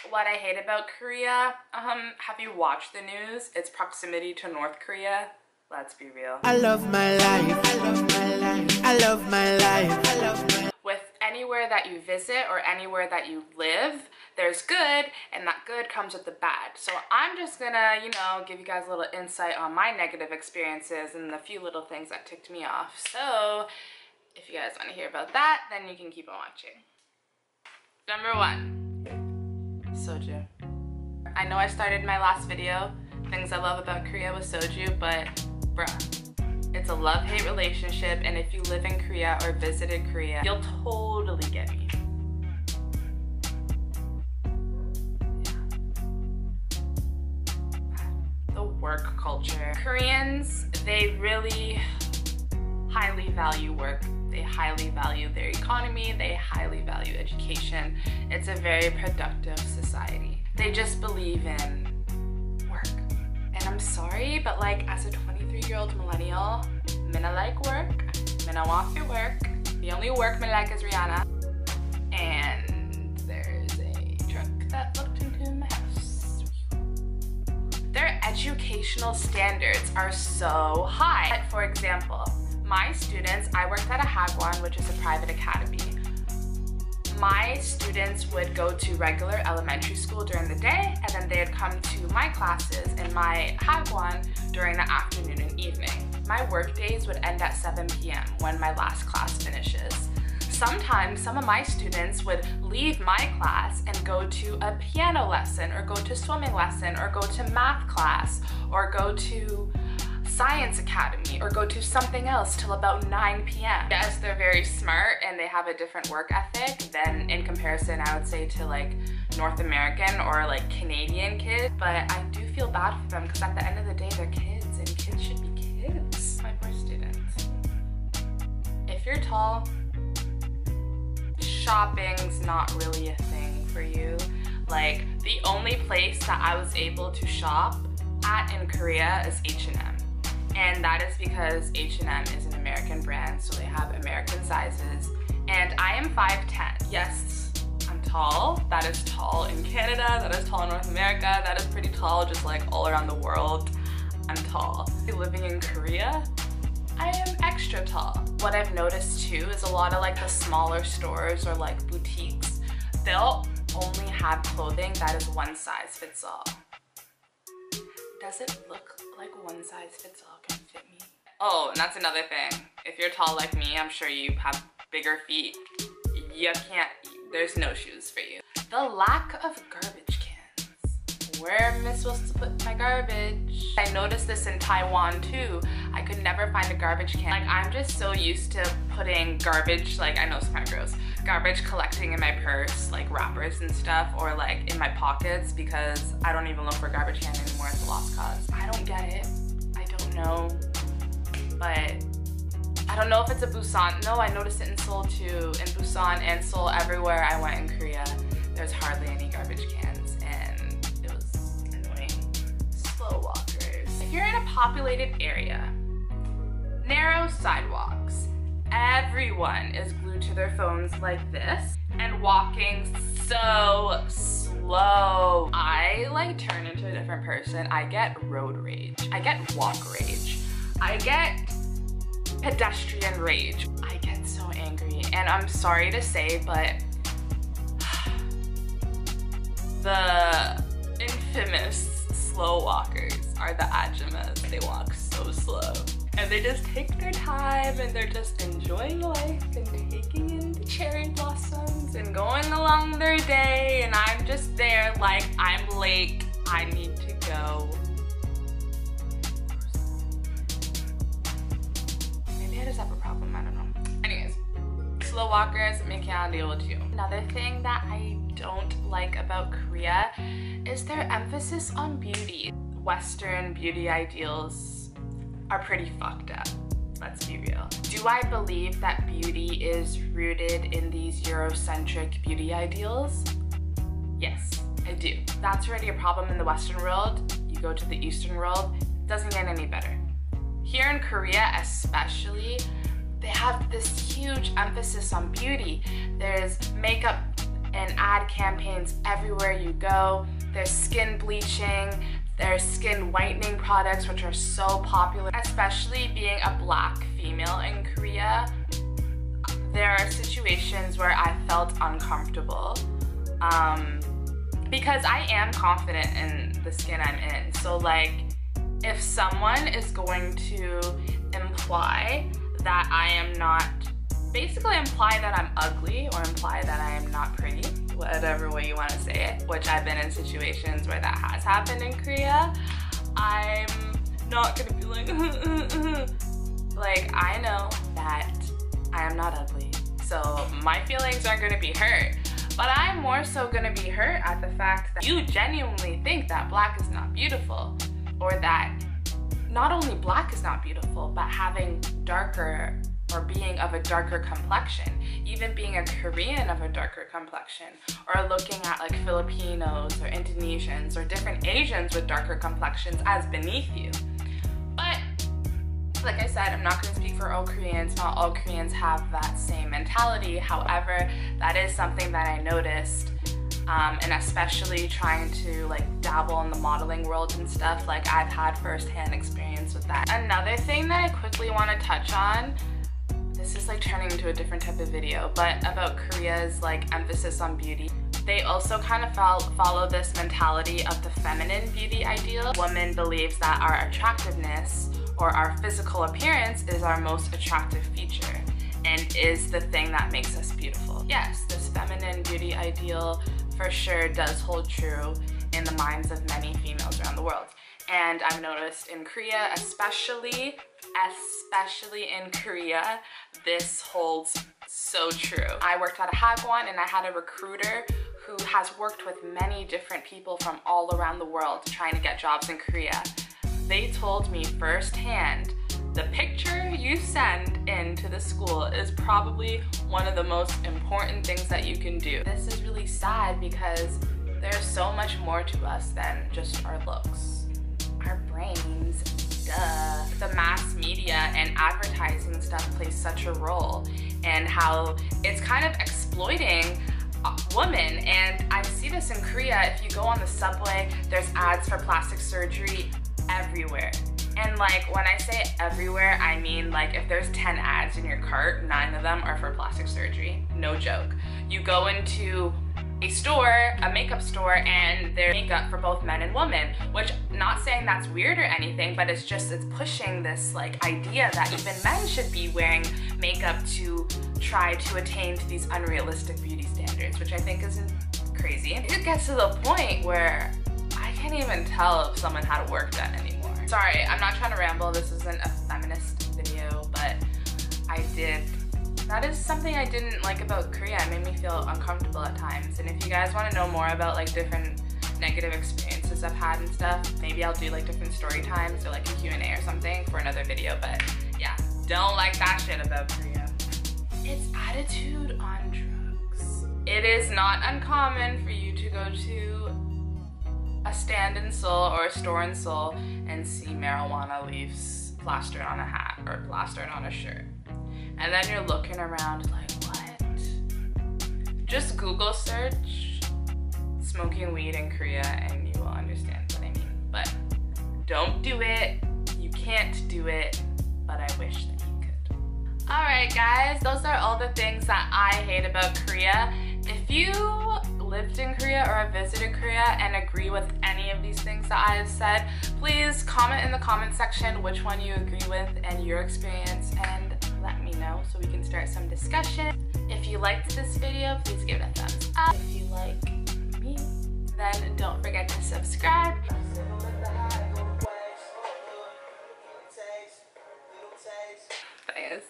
What I hate about Korea, have you watched the news? It's proximity to North Korea. Let's be real. I love my life, I love my life, I love my life, I love my life. With anywhere that you visit or anywhere that you live, there's good, and that good comes with the bad. So I'm just gonna, give you guys a little insight on my negative experiences and the few little things that ticked me off. So if you guys want to hear about that, then you can keep on watching. Number 1, soju. I know I started my last video, things I love about Korea with soju, but bruh, it's a love-hate relationship, and if you live in Korea or visited Korea, you'll totally get me. The work culture. Koreans, they really highly value work. They highly value their economy. They highly value education. It's a very productive society. They just believe in work. And I'm sorry, but like as a 23-year-old millennial, minna like work, minna want to work. The only work me like is Rihanna. And there's a truck that looked into my house. Their educational standards are so high. For example, my students, I worked at a Hagwon, which is a private academy. My students would go to regular elementary school during the day, and then they'd come to my classes in my Hagwon during the afternoon and evening. My work days would end at 7 p.m. when my last class finishes. Sometimes some of my students would leave my class and go to a piano lesson, or go to swimming lesson, or go to math class, or go to Science Academy, or go to something else till about 9 p.m. Yes, they're very smart and they have a different work ethic than, in comparison, I would say, to like North American or like Canadian kids, but I do feel bad for them because at the end of the day, they're kids, and kids should be kids. My poor students. If you're tall, shopping's not really a thing for you. Like, the only place that I was able to shop at in Korea is H&M. And that is because H&M is an American brand, so they have American sizes. And I am 5'10". Yes, I'm tall. That is tall in Canada, that is tall in North America, that is pretty tall just like all around the world. I'm tall. Living in Korea, I am extra tall. What I've noticed too is a lot of like the smaller stores or like boutiques, they'll only have clothing that is one size fits all. Does it look like one size fits all can fit me? Oh, and that's another thing. If you're tall like me, I'm sure you have bigger feet. You can't, there's no shoes for you. The lack of garbage cans. Where am I supposed to put my garbage? I noticed this in Taiwan too. I could never find a garbage can. Like, I'm just so used to putting garbage, like, I know it's kind of gross, garbage collecting in my purse, like wrappers and stuff, or like in my pockets, because I don't even look for a garbage can anymore. It's a lost cause. I don't get it. I don't know. But I don't know if it's a Busan. No, I noticed it in Seoul too. In Busan and Seoul, everywhere I went in Korea, there's hardly any garbage cans, and it was annoying. Slow walkers. If you're in a populated area, narrow sidewalks, everyone is glued to their phones like this and walking so slow. I like turn into a different person. I get road rage. I get walk rage. I get pedestrian rage. I get so angry, and I'm sorry to say, but the infamous slow walkers are the ajummas. They walk so slow. And they just take their time, and they're just enjoying life and taking in the cherry blossoms and going along their day, and I'm just there like, I'm late, I need to go. Maybe I just have a problem, I don't know. Anyways, slow walkers, me can't deal with you. Another thing that I don't like about Korea is their emphasis on beauty. Western beauty ideals are pretty fucked up, let's be real. Do I believe that beauty is rooted in these Eurocentric beauty ideals? Yes, I do. That's already a problem in the Western world. You go to the Eastern world, it doesn't get any better. Here in Korea especially, they have this huge emphasis on beauty. There's makeup and ad campaigns everywhere you go. There's skin bleaching, there's skin whitening products, which are so popular, especially being a Black female in Korea. There are situations where I felt uncomfortable because I am confident in the skin I'm in. So like, if someone is going to imply that I am not, basically imply that I'm ugly or imply that I am not pretty, whatever way you want to say it, which I've been in situations where that has happened in Korea, I'm not gonna be like, like, I know that I am not ugly, so my feelings aren't gonna be hurt. But I'm more so gonna be hurt at the fact that you genuinely think that Black is not beautiful, or that not only Black is not beautiful, but having darker or being of a darker complexion, even being a Korean of a darker complexion, or looking at like Filipinos or Indonesians or different Asians with darker complexions as beneath you. But like I said, I'm not going to speak for all Koreans. Not all Koreans have that same mentality. However, that is something that I noticed, and especially trying to like dabble in the modeling world and stuff, like I've had firsthand experience with that. Another thing that I quickly want to touch on, this is like turning into a different type of video, but about Korea's like emphasis on beauty. They also kind of follow this mentality of the feminine beauty ideal. Woman believes that our attractiveness or our physical appearance is our most attractive feature and is the thing that makes us beautiful. Yes, this feminine beauty ideal for sure does hold true in the minds of many females around the world. And I've noticed in Korea, especially in Korea, this holds so true. I worked at a hagwon and I had a recruiter who has worked with many different people from all around the world trying to get jobs in Korea. They told me firsthand, the picture you send into the school is probably one of the most important things that you can do. This is really sad because there's so much more to us than just our looks. Our brains, duh. The mass media and advertising stuff plays such a role, and how it's kind of exploiting women. And I see this in Korea. If you go on the subway, there's ads for plastic surgery everywhere. And like, when I say everywhere, I mean like if there's 10 ads in your cart, 9 of them are for plastic surgery. No joke. You go into a store, a makeup store, and there's makeup for both men and women, which, not saying that's weird or anything, but it's just, it's pushing this like idea that even men should be wearing makeup to try to attain to these unrealistic beauty standards, which I think is crazy. It gets to the point where I can't even tell if someone had a work done anymore. Sorry, I'm not trying to ramble. This isn't a feminist video, but that is something I didn't like about Korea. It made me feel uncomfortable at times. And if you guys want to know more about like different negative experiences I've had and stuff, maybe I'll do like different story times or like a Q&A or something for another video. But yeah, don't like that shit about Korea. It's attitude on drugs. It is not uncommon for you to go to a stand in Seoul or a store in Seoul and see marijuana leaves plastered on a hat or plastered on a shirt. And then you're looking around like, what? Just Google search smoking weed in Korea and you will understand what I mean. But don't do it. You can't do it, but I wish that you could. All right, guys, those are all the things that I hate about Korea. If you lived in Korea or have visited Korea and agree with any of these things that I have said, please comment in the comment section which one you agree with and your experience, and let me know so we can start some discussion. If you liked this video, please give it a thumbs up. If you like me, then don't forget to subscribe. Thanks.